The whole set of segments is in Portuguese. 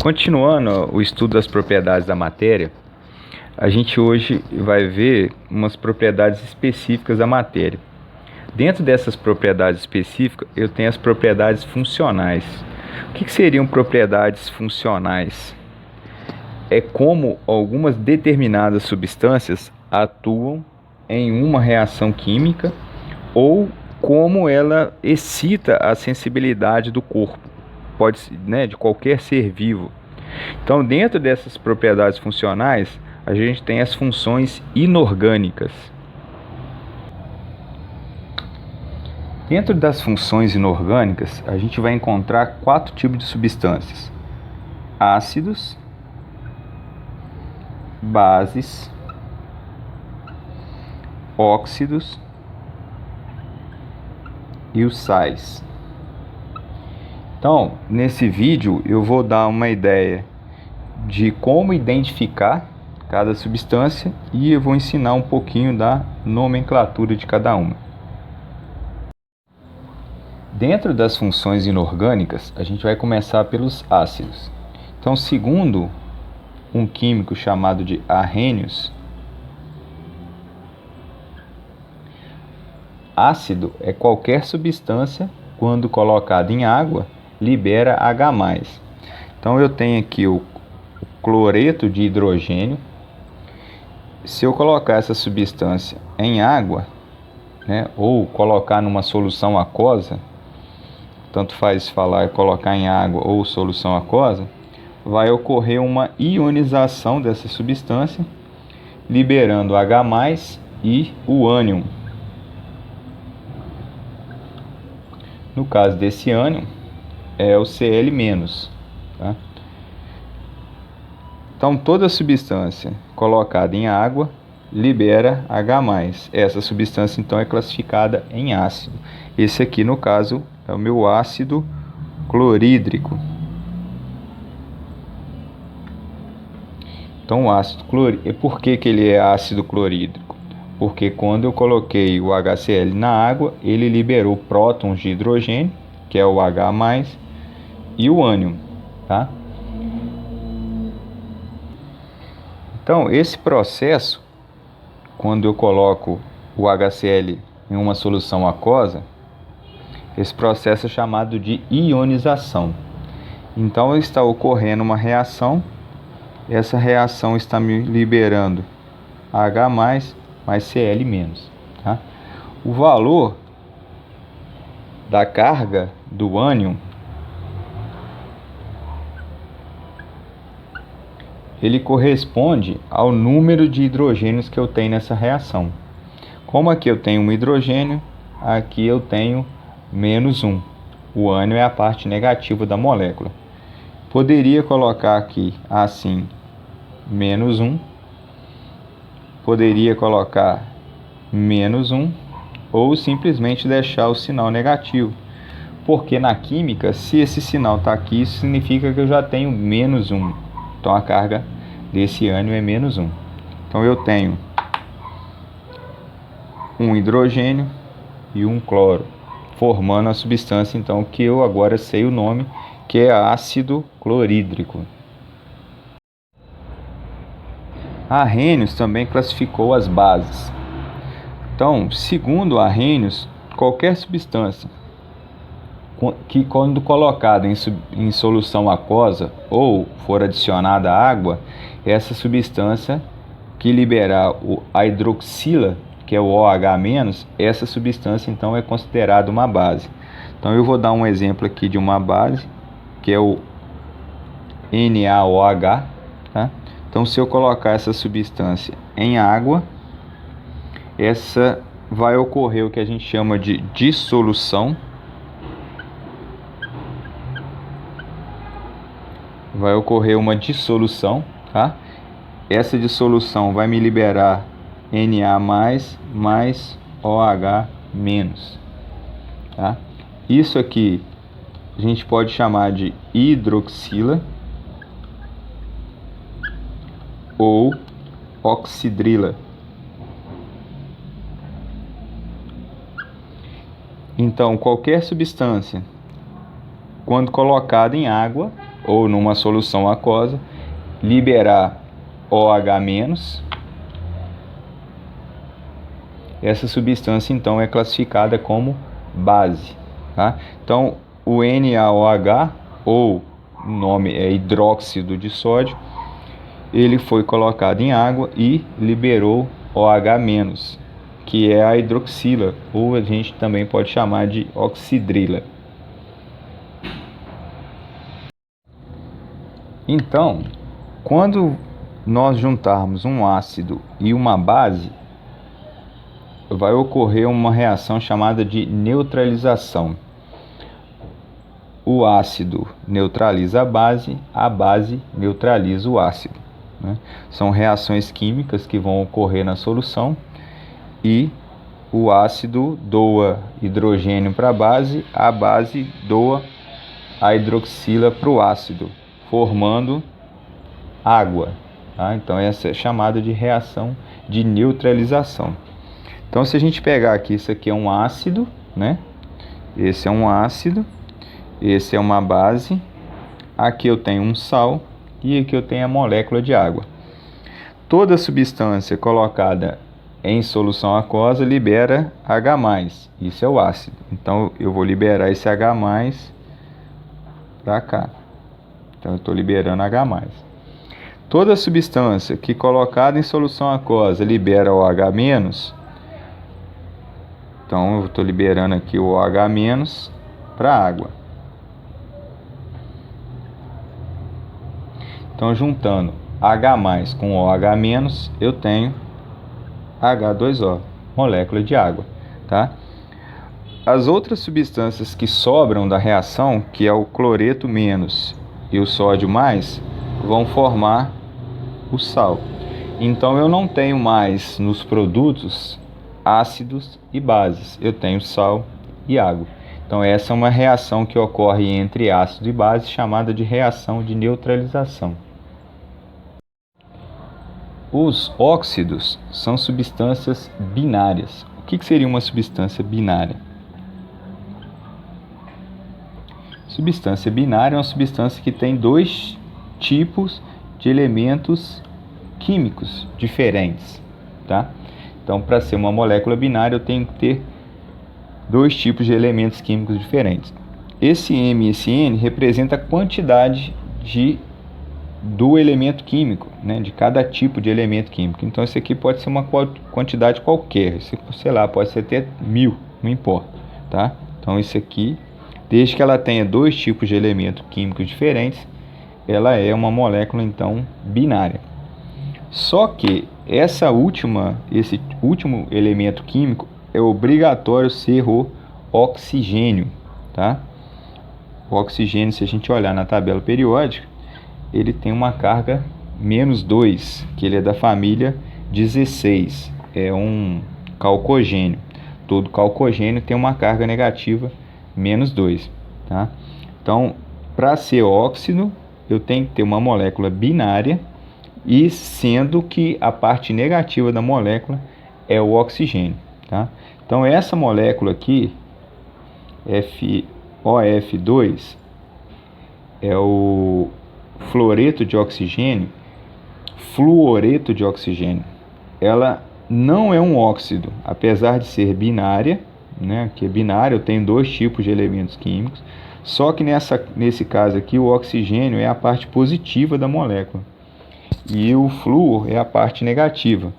Continuando o estudo das propriedades da matéria, a gente hoje vai ver umas propriedades específicas da matéria. Dentro dessas propriedades específicas, eu tenho as propriedades funcionais. O que seriam propriedades funcionais? É como algumas determinadas substâncias atuam em uma reação química ou como ela excita a sensibilidade do corpo, pode, né, de qualquer ser vivo. Então, dentro dessas propriedades funcionais, a gente tem as funções inorgânicas. Dentro das funções inorgânicas, a gente vai encontrar 4 tipos de substâncias: ácidos, bases, óxidos e os sais. Então, nesse vídeo eu vou dar uma ideia de como identificar cada substância e eu vou ensinar um pouquinho da nomenclatura de cada uma. Dentro das funções inorgânicas, a gente vai começar pelos ácidos. Então, segundo um químico chamado de Arrhenius, ácido é qualquer substância, quando colocada em água, libera H+. Então, eu tenho aqui o cloreto de hidrogênio. Se eu colocar essa substância em água, né, ou colocar numa solução aquosa, tanto faz falar colocar em água ou solução aquosa, vai ocorrer uma ionização dessa substância, liberando H+ e o ânion. No caso desse ânion, é o Cl-, tá? Então, toda substância colocada em água libera H+. Essa substância, então, é classificada em ácido. Esse aqui, no caso, é o meu ácido clorídrico. Então, o ácido clorídrico, por que ele é ácido clorídrico? Porque quando eu coloquei o HCl na água, ele liberou prótons de hidrogênio, que é o H+, e o ânion, tá? Então, esse processo, quando eu coloco o HCl em uma solução aquosa, esse processo é chamado de ionização. Então, está ocorrendo uma reação, essa reação está me liberando H+, mais Cl-, tá? O valor da carga do ânion, ele corresponde ao número de hidrogênios que eu tenho nessa reação. Como aqui eu tenho um hidrogênio, aqui eu tenho -1. O ânion é a parte negativa da molécula. Poderia colocar aqui assim -1, poderia colocar -1 ou simplesmente deixar o sinal negativo. Porque na química, se esse sinal está aqui, isso significa que eu já tenho -1. Então a carga desse ânion é -1. Então eu tenho um hidrogênio e um cloro, formando a substância então que eu agora sei o nome, que é ácido clorídrico. Arrhenius também classificou as bases. Então, segundo Arrhenius, qualquer substância que, quando colocada em solução aquosa ou for adicionada água, essa substância que liberar a hidroxila, que é o OH-, essa substância então é considerada uma base. Então eu vou dar um exemplo aqui de uma base, que é o NaOH, tá? Então, se eu colocar essa substância em água, essa vai ocorrer o que a gente chama de dissolução. Vai ocorrer uma dissolução, tá? Essa dissolução vai me liberar Na+, mais OH-, tá? Isso aqui a gente pode chamar de hidroxila ou oxidrila. Então, qualquer substância, quando colocada em água ou numa solução aquosa, liberar OH-. Essa substância então é classificada como base, tá? Então o NaOH, ou o nome é hidróxido de sódio, ele foi colocado em água e liberou OH-, que é a hidroxila, ou a gente também pode chamar de oxidrila. Então, quando nós juntarmos um ácido e uma base, vai ocorrer uma reação chamada de neutralização. O ácido neutraliza a base neutraliza o ácido, né? São reações químicas que vão ocorrer na solução e o ácido doa hidrogênio para a base doa a hidroxila para o ácido, formando água, tá? Então essa é chamada de reação de neutralização. Então se a gente pegar aqui, isso aqui é um ácido, né? Esse é um ácido, esse é uma base, aqui eu tenho um sal e aqui eu tenho a molécula de água. Toda substância colocada em solução aquosa libera H+, isso é o ácido. Então eu vou liberar esse H+ para cá. Então eu estou liberando H+. Toda substância que colocada em solução aquosa libera OH-, então eu estou liberando aqui o OH- para a água. Então juntando H+ com OH-, eu tenho H2O, molécula de água, tá? As outras substâncias que sobram da reação, que é o cloreto- e o sódio+, vão formar o sal. Então eu não tenho mais nos produtos ácidos e bases, eu tenho sal e água. Então essa é uma reação que ocorre entre ácido e base, chamada de reação de neutralização. Os óxidos são substâncias binárias. O que seria uma substância binária? Substância binária é uma substância que tem dois tipos de elementos químicos diferentes, tá? Então, para ser uma molécula binária, eu tenho que ter dois tipos de elementos químicos diferentes. Esse M e esse N representa a quantidade do elemento químico, né, de cada tipo de elemento químico. Então, esse aqui pode ser uma quantidade qualquer, sei lá, pode ser até 1000, não importa, tá? Então, isso aqui, desde que ela tenha dois tipos de elementos químicos diferentes, ela é uma molécula, então, binária. Só que esse último elemento químico é obrigatório ser o oxigênio, tá? O oxigênio, se a gente olhar na tabela periódica, ele tem uma carga -2, que ele é da família 16, é um calcogênio. Todo calcogênio tem uma carga negativa -2, tá? Então, para ser óxido, eu tenho que ter uma molécula binária, e sendo que a parte negativa da molécula é o oxigênio, tá? Então essa molécula aqui, FOF2, é o fluoreto de oxigênio, fluoreto de oxigênio. Ela não é um óxido, apesar de ser binária, né? Que é binária, eu tenho dois tipos de elementos químicos, só que nesse caso aqui o oxigênio é a parte positiva da molécula e o flúor é a parte negativa.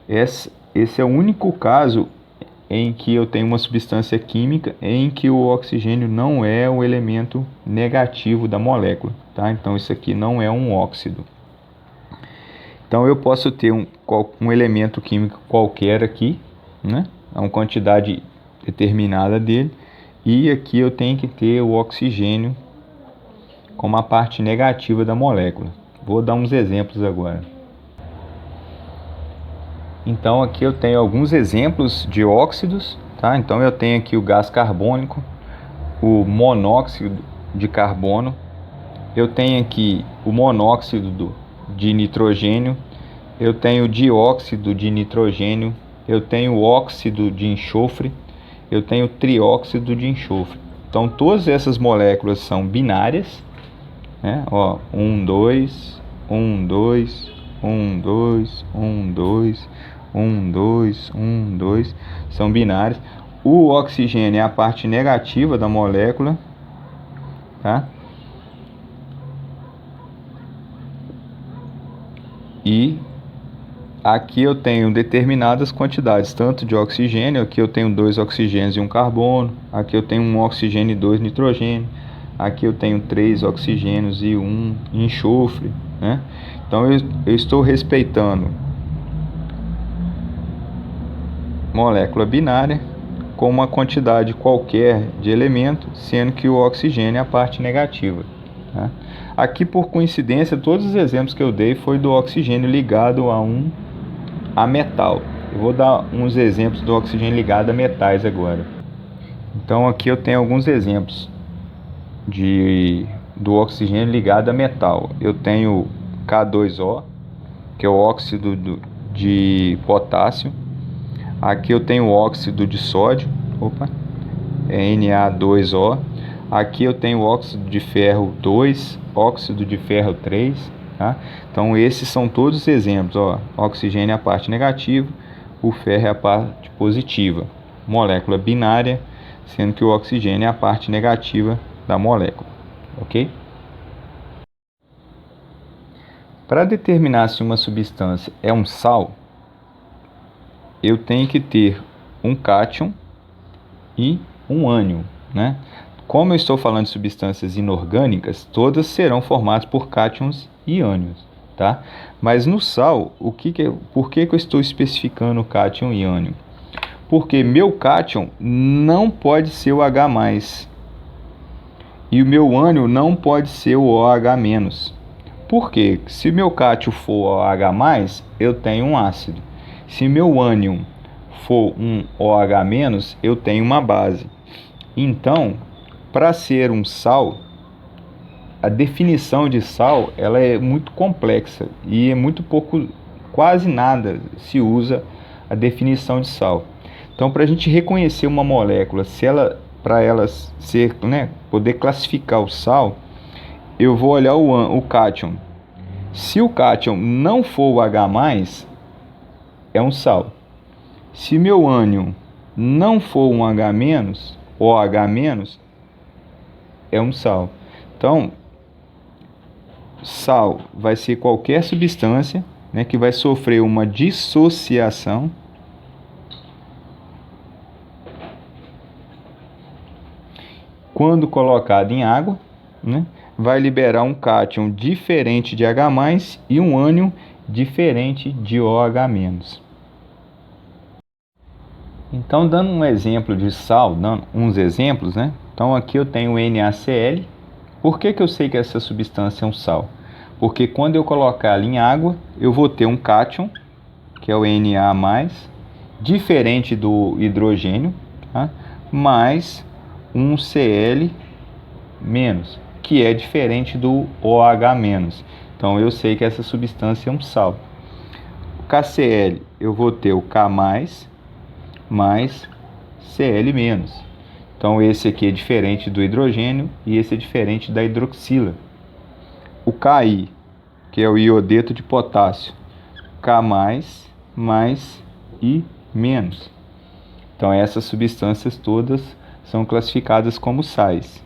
Esse é o único caso em que eu tenho uma substância química em que o oxigênio não é o elemento negativo da molécula, tá? Então isso aqui não é um óxido. Então eu posso ter um elemento químico qualquer aqui, né? Uma quantidade determinada dele, e aqui eu tenho que ter o oxigênio como a parte negativa da molécula. Vou dar uns exemplos agora. Então aqui eu tenho alguns exemplos de óxidos, tá? Então eu tenho aqui o gás carbônico, o monóxido de carbono, eu tenho aqui o monóxido de nitrogênio, eu tenho o dióxido de nitrogênio, eu tenho o óxido de enxofre, eu tenho o trióxido de enxofre. Então todas essas moléculas são binárias, né? Ó, 1, 2, 1, 2, 1, 2, 1, 2, 1, 2, 1, 2, são binários. O oxigênio é a parte negativa da molécula, tá? E aqui eu tenho determinadas quantidades, tanto de oxigênio, aqui eu tenho 2 oxigênios e um carbono, aqui eu tenho 1 oxigênio e 2 nitrogênio, aqui eu tenho 3 oxigênios e 1 enxofre, né? Então eu estou respeitando molécula binária com uma quantidade qualquer de elemento, sendo que o oxigênio é a parte negativa, tá? Aqui, por coincidência, todos os exemplos que eu dei foi do oxigênio ligado a metal. Eu vou dar uns exemplos do oxigênio ligado a metais agora. Então aqui eu tenho alguns exemplos do oxigênio ligado a metal. Eu tenho K2O, que é o óxido de potássio. Aqui eu tenho óxido de sódio, é Na2O. Aqui eu tenho óxido de ferro 2, óxido de ferro 3, tá? Então esses são todos os exemplos, ó. Oxigênio é a parte negativa, o ferro é a parte positiva. Molécula binária, sendo que o oxigênio é a parte negativa da molécula, ok? Para determinar se uma substância é um sal, eu tenho que ter um cátion e um ânion, né? Como eu estou falando de substâncias inorgânicas, todas serão formadas por cátions e ânions, tá? Mas no sal, por que eu estou especificando cátion e ânion? Porque meu cátion não pode ser o H+, e o meu ânion não pode ser o OH-. Por quê? Se meu cátion for OH+, eu tenho um ácido. Se meu ânion for um OH-, eu tenho uma base. Então, para ser um sal, a definição de sal ela é muito complexa e é muito pouco, quase nada se usa a definição de sal. Então, para a gente reconhecer uma molécula, para ela ser, né, poder classificar o sal, eu vou olhar o cátion. Se o cátion não for o H+, é um sal. Se meu ânion não for um H-, OH-, é um sal. Então, sal vai ser qualquer substância, né, que vai sofrer uma dissociação quando colocado em água, né, vai liberar um cátion diferente de H+ e um ânion diferente de OH-. Então, dando um exemplo de sal, dando uns exemplos, né? Então, aqui eu tenho NaCl. Por que eu sei que essa substância é um sal? Porque quando eu colocar ela em água, eu vou ter um cátion, que é o Na+, diferente do hidrogênio, tá? Mais um Cl-, que é diferente do OH-. Então, eu sei que essa substância é um sal. O KCl, eu vou ter o K+, mais Cl-. Então esse aqui é diferente do hidrogênio e esse é diferente da hidroxila. O Ki, que é o iodeto de potássio, K+, mais I-. Então essas substâncias todas são classificadas como sais.